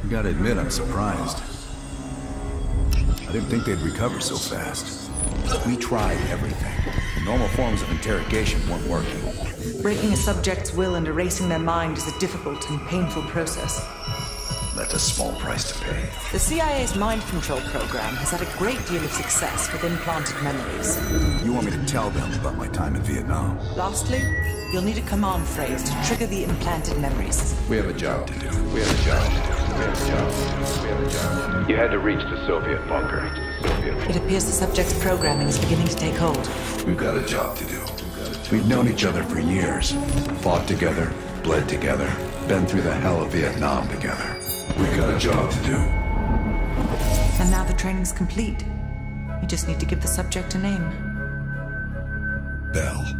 I gotta admit, I'm surprised. I didn't think they'd recover so fast. We tried everything. Normal forms of interrogation weren't working. Breaking a subject's will and erasing their mind is a difficult and painful process. That's a small price to pay. The CIA's mind control program has had a great deal of success with implanted memories. You want me to tell them about my time in Vietnam? Lastly, you'll need a command phrase to trigger the implanted memories. We have a job to do. We have a job to do. We have a job to do. We have a job to do. You had to reach the Soviet bunker. It appears the subject's programming is beginning to take hold. We've got a job to do. We've known each other for years. Fought together, bled together, been through the hell of Vietnam together. We've got a job to do. And now the training's complete. You just need to give the subject a name. Bell.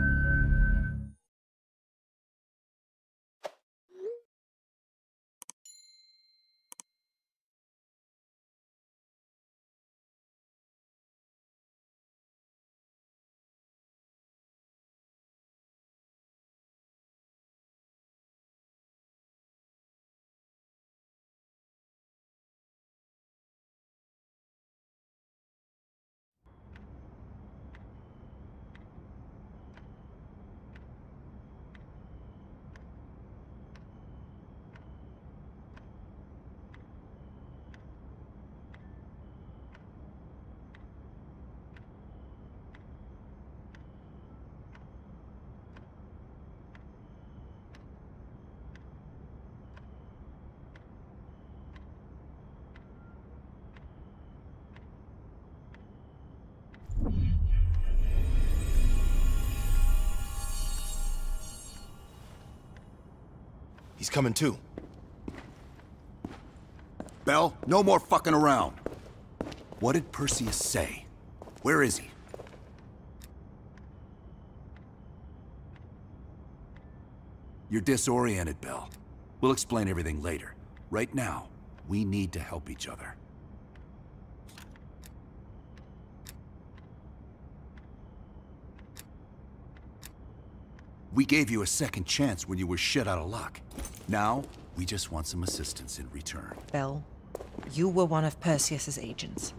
He's coming too. Bell, no more fucking around. What did Perseus say? Where is he? You're disoriented, Bell. We'll explain everything later. Right now, we need to help each other. We gave you a second chance when you were shit out of luck. Now, we just want some assistance in return. Bell, you were one of Perseus's agents.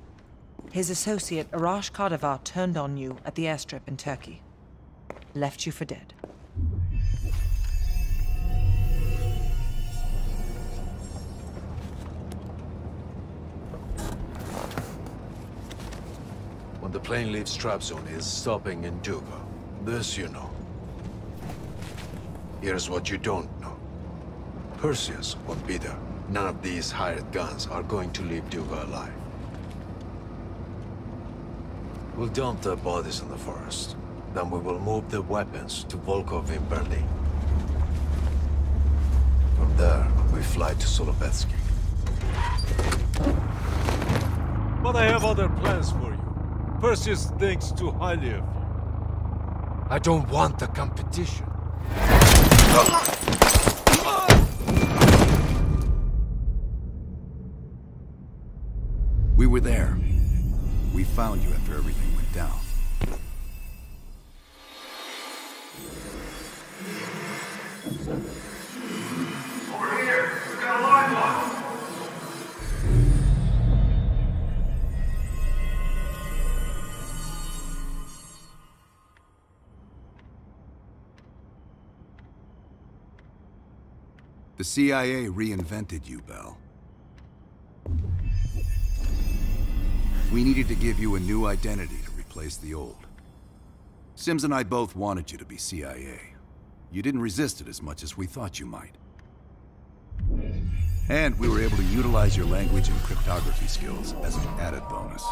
His associate, Arash Kardavar, turned on you at the airstrip in Turkey. Left you for dead. When the plane leaves trap zone, it's stopping in Duga. This you know. Here's what you don't know. Perseus won't be there. None of these hired guns are going to leave Duga alive. We'll dump their bodies in the forest. Then we will move the weapons to Volkov in Berlin. From there, we fly to Solovetsky. But I have other plans for you. Perseus thinks too highly of you. I don't want the competition. We were there. We found you after everything went down. Over here! We've got a live one! The CIA reinvented you, Bell. We needed to give you a new identity to replace the old. Sims and I both wanted you to be CIA. You didn't resist it as much as we thought you might. And we were able to utilize your language and cryptography skills as an added bonus.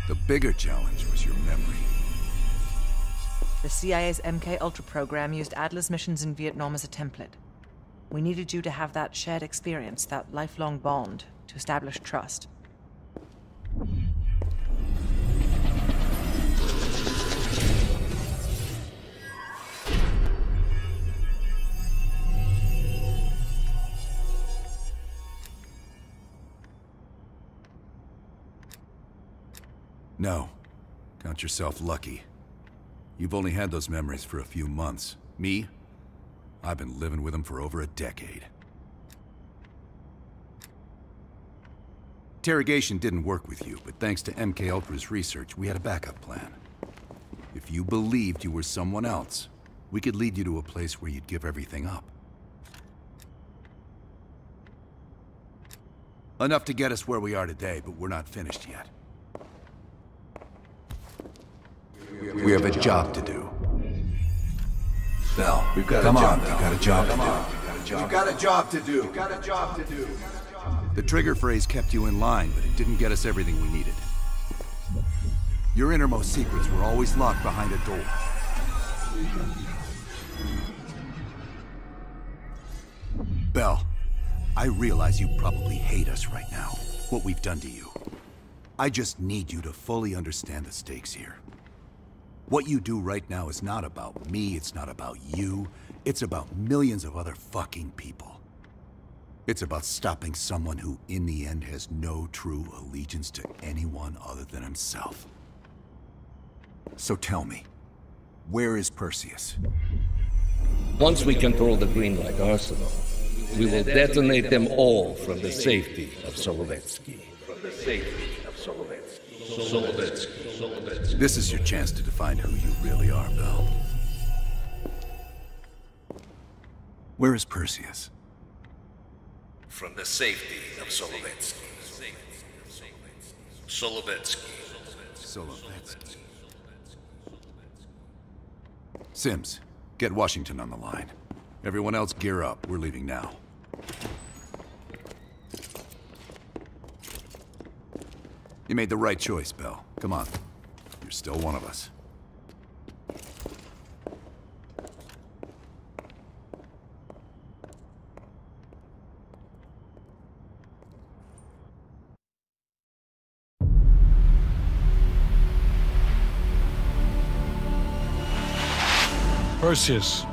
The bigger challenge was your memory. The CIA's MK-Ultra program used Adler's missions in Vietnam as a template. We needed you to have that shared experience, that lifelong bond, to establish trust. No. Count yourself lucky. You've only had those memories for a few months. Me? I've been living with them for over a decade. Interrogation didn't work with you, but thanks to MK Ultra's research, we had a backup plan. If you believed you were someone else, we could lead you to a place where you'd give everything up. Enough to get us where we are today, but we're not finished yet. We have a job to do. Bell, come on, we've got a job to do. We've got a job to do. We've got a job to do. The trigger phrase kept you in line, but it didn't get us everything we needed. Your innermost secrets were always locked behind a door. Bell, I realize you probably hate us right now, what we've done to you. I just need you to fully understand the stakes here. What you do right now is not about me, it's not about you, it's about millions of other fucking people. It's about stopping someone who, in the end, has no true allegiance to anyone other than himself. So tell me, where is Perseus? Once we control the Green Light Arsenal, we will detonate them all from the safety of Solovetsky. This is your chance to define who you really are, Bell. Where is Perseus? From the safety of Solovetsky. Solovetsky. Sims, get Washington on the line. Everyone else gear up. We're leaving now. You made the right choice, Bell. Come on. You're still one of us. Perseus.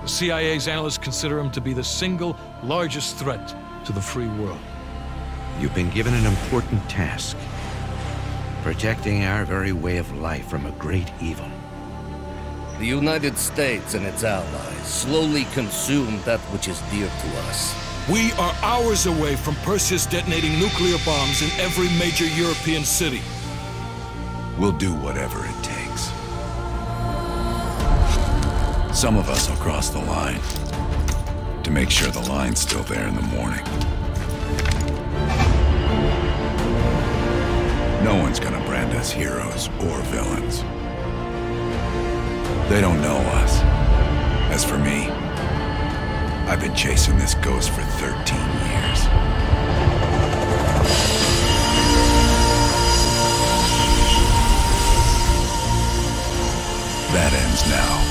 The CIA's analysts consider him to be the single largest threat to the free world. You've been given an important task. Protecting our very way of life from a great evil. The United States and its allies slowly consume that which is dear to us. We are hours away from Perseus detonating nuclear bombs in every major European city. We'll do whatever it takes. Some of us will cross the line to make sure the line's still there in the morning. No one's gonna brand us heroes or villains. They don't know us. As for me, I've been chasing this ghost for 13 years. That ends now.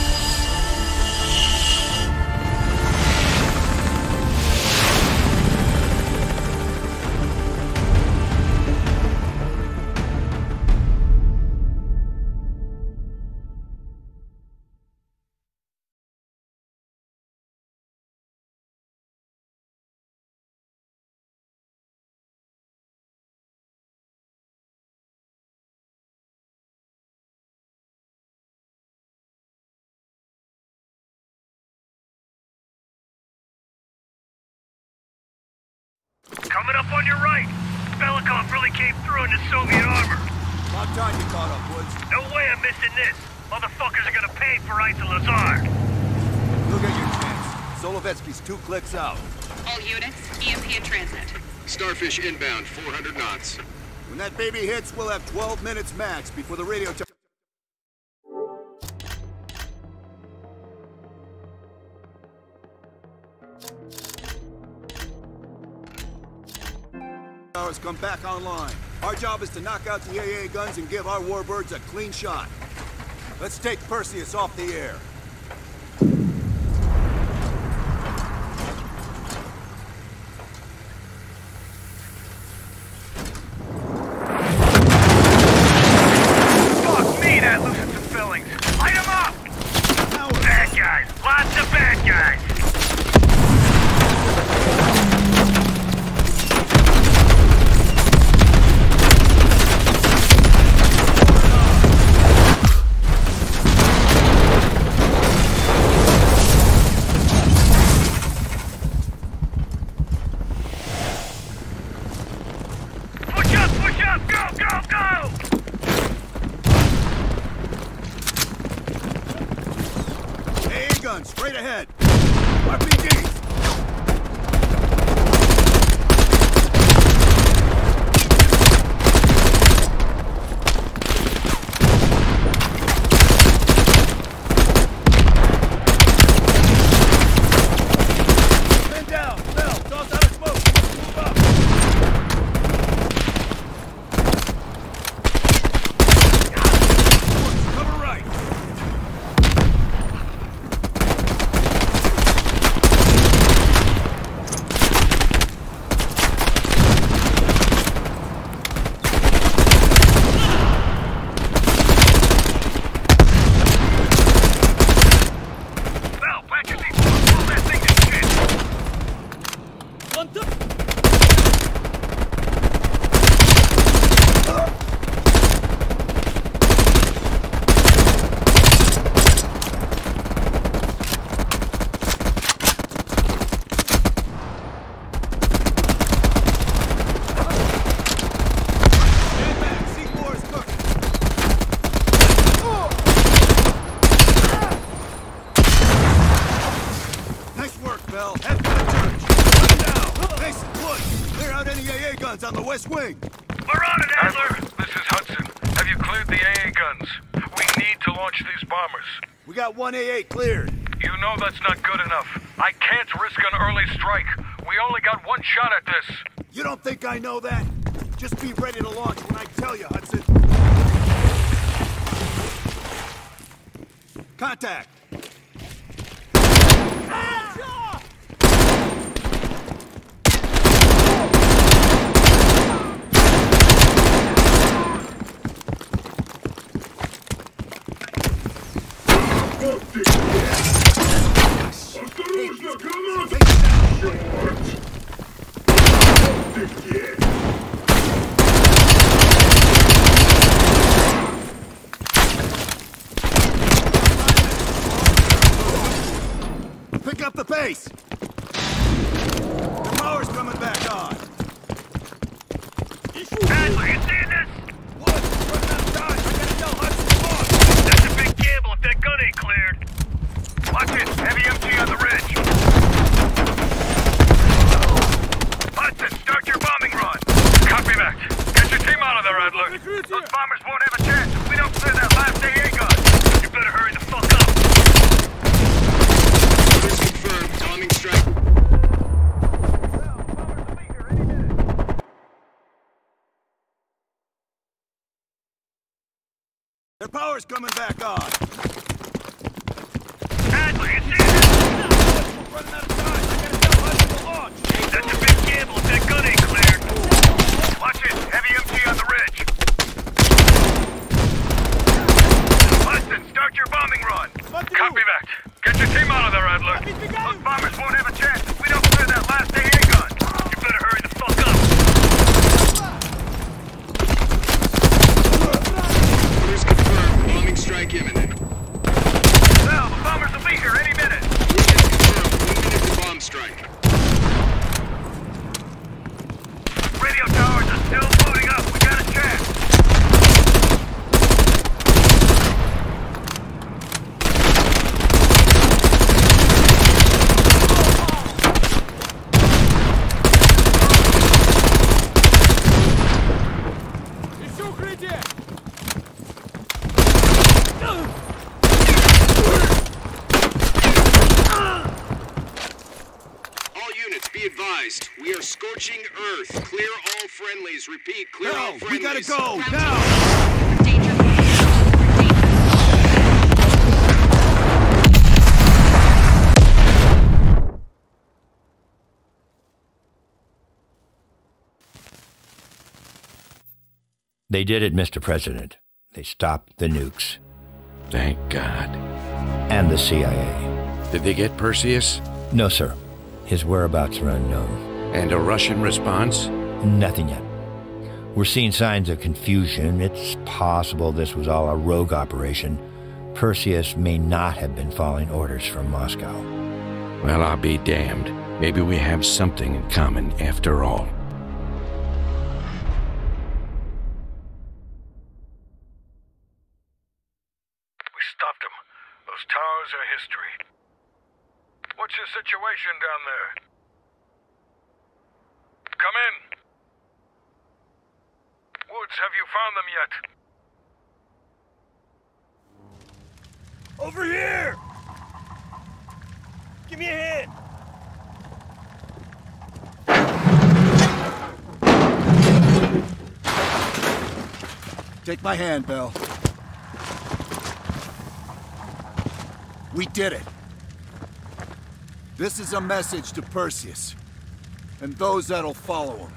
Coming up on your right. Belikov really came through in the Soviet armor. About time you caught up, Woods. No way I'm missing this. Motherfuckers are gonna pay for Right to Lazard. Look at your chance. Solovetsky's 2 clicks out. All units, EMP in transit. Starfish inbound, 400 knots. When that baby hits, we'll have 12 minutes max before the radio towers come back online. Our job is to knock out the AA guns and give our warbirds a clean shot. Let's take Perseus off the air. Fuck me, that loosens some fillings. Light them up! Bad guys. Lots of bad guys. up! Go, go, go! AA guns, straight ahead. RPG! On the west wing. We're on it, Adler! This is Hudson. Have you cleared the AA guns? We need to launch these bombers. We got one AA cleared. You know that's not good enough. I can't risk an early strike. We only got one shot at this. You don't think I know that? Just be ready to launch when I tell you, Hudson. Contact! Pick up the pace! The power's coming back on! Adler, you seeing this? What? Running out of time! I gotta tell Hudson to launch! That's a big gamble if that gun ain't cleared. Watch it! Heavy MG on the ridge! Hudson, start your bombing run! Copy that. Get your team out of there, Adler. Those bombers won't have a chance if we don't clear that last AA gun. You better hurry the fuck up. Orders confirmed. Bombing strike. Their power's coming back on! Adler, you see this? We're running out of time! I gotta tell Hudson to launch! That's a big gamble if that gun ain't cleared. Watch it! Heavy MG on the ridge! Hudson, start your bombing run! Copy that. Get your team out of there, Adler. Those bombers won't have a chance if we don't clear that last AA gun. You better hurry the fuck up. Orders confirmed. Bombing strike imminent. Well, the bombers will be here any minute. Orders confirmed. 1 minute to bomb strike. Radio towers are still booting up. We got a chance. All units, be advised. We are scorching Earth. Clear all friendlies. Repeat, clear all No, friendlies. we gotta go! Now! Danger. They did it, Mr. President. They stopped the nukes. Thank God. And the CIA. Did they get Perseus? No, sir. His whereabouts are unknown. And a Russian response? Nothing yet. We're seeing signs of confusion. It's possible this was all a rogue operation. Perseus may not have been following orders from Moscow. Well, I'll be damned. Maybe we have something in common after all. stopped them. Those towers are history. What's your situation down there? Come in. Woods, have you found them yet? Over here! Give me a hand! Take my hand, Bell. We did it. This is a message to Perseus, and those that'll follow him.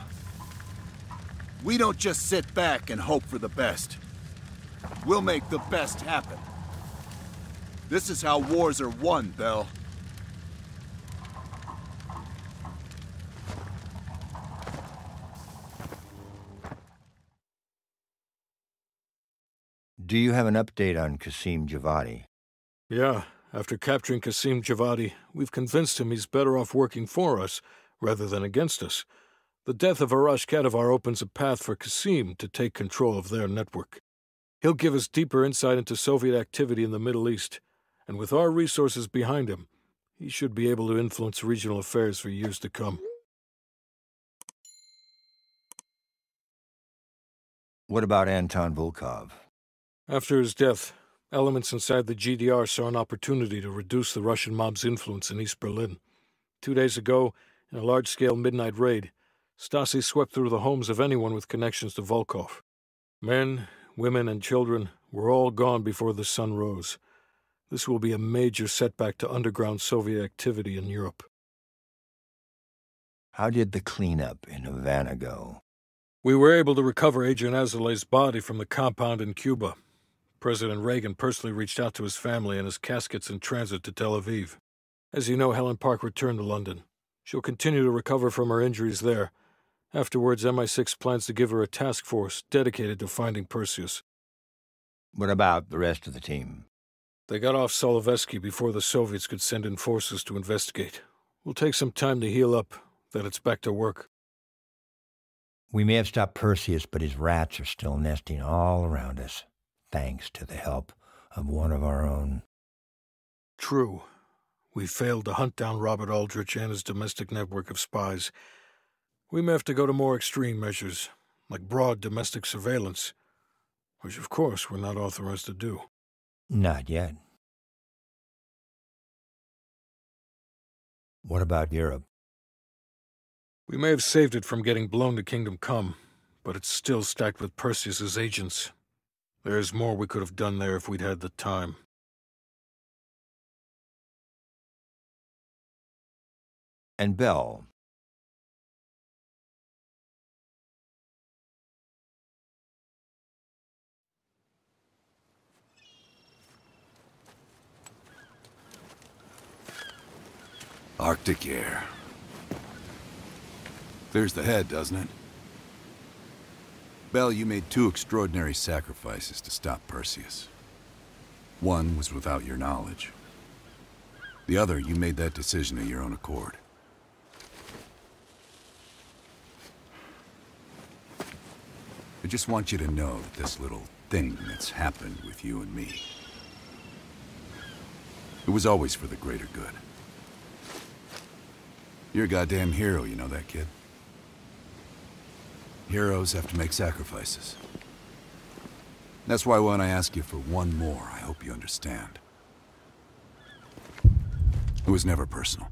We don't just sit back and hope for the best. We'll make the best happen. This is how wars are won, Bell. Do you have an update on Qasim Javadi? Yeah, after capturing Qasim Javadi, we've convinced him he's better off working for us rather than against us. The death of Arash Kadivar opens a path for Qasim to take control of their network. He'll give us deeper insight into Soviet activity in the Middle East, and with our resources behind him, he should be able to influence regional affairs for years to come. What about Anton Volkov? After his death, elements inside the GDR saw an opportunity to reduce the Russian mob's influence in East Berlin. 2 days ago, in a large-scale midnight raid, Stasi swept through the homes of anyone with connections to Volkov. Men, women, and children were all gone before the sun rose. This will be a major setback to underground Soviet activity in Europe. How did the cleanup in Havana go? We were able to recover Agent Azoulay's body from the compound in Cuba. President Reagan personally reached out to his family, and his casket's in transit to Tel Aviv. As you know, Helen Park returned to London. She'll continue to recover from her injuries there. Afterwards, MI6 plans to give her a task force dedicated to finding Perseus. What about the rest of the team? They got off Solovetsky before the Soviets could send in forces to investigate. We'll take some time to heal up, then it's back to work. We may have stopped Perseus, but his rats are still nesting all around us, thanks to the help of one of our own. True. We failed to hunt down Robert Aldrich and his domestic network of spies. We may have to go to more extreme measures, like broad domestic surveillance, which of course we're not authorized to do. Not yet. What about Europe? We may have saved it from getting blown to Kingdom Come, but it's still stacked with Perseus's agents. There's more we could have done there if we'd had the time. And Bell. Arctic air. Clears the head, doesn't it? Bell, you made 2 extraordinary sacrifices to stop Perseus. One was without your knowledge. The other, you made that decision of your own accord. I just want you to know that this little thing that's happened with you and me, it was always for the greater good. You're a goddamn hero, you know that, kid? Heroes have to make sacrifices. That's why when I ask you for one more, I hope you understand. It was never personal.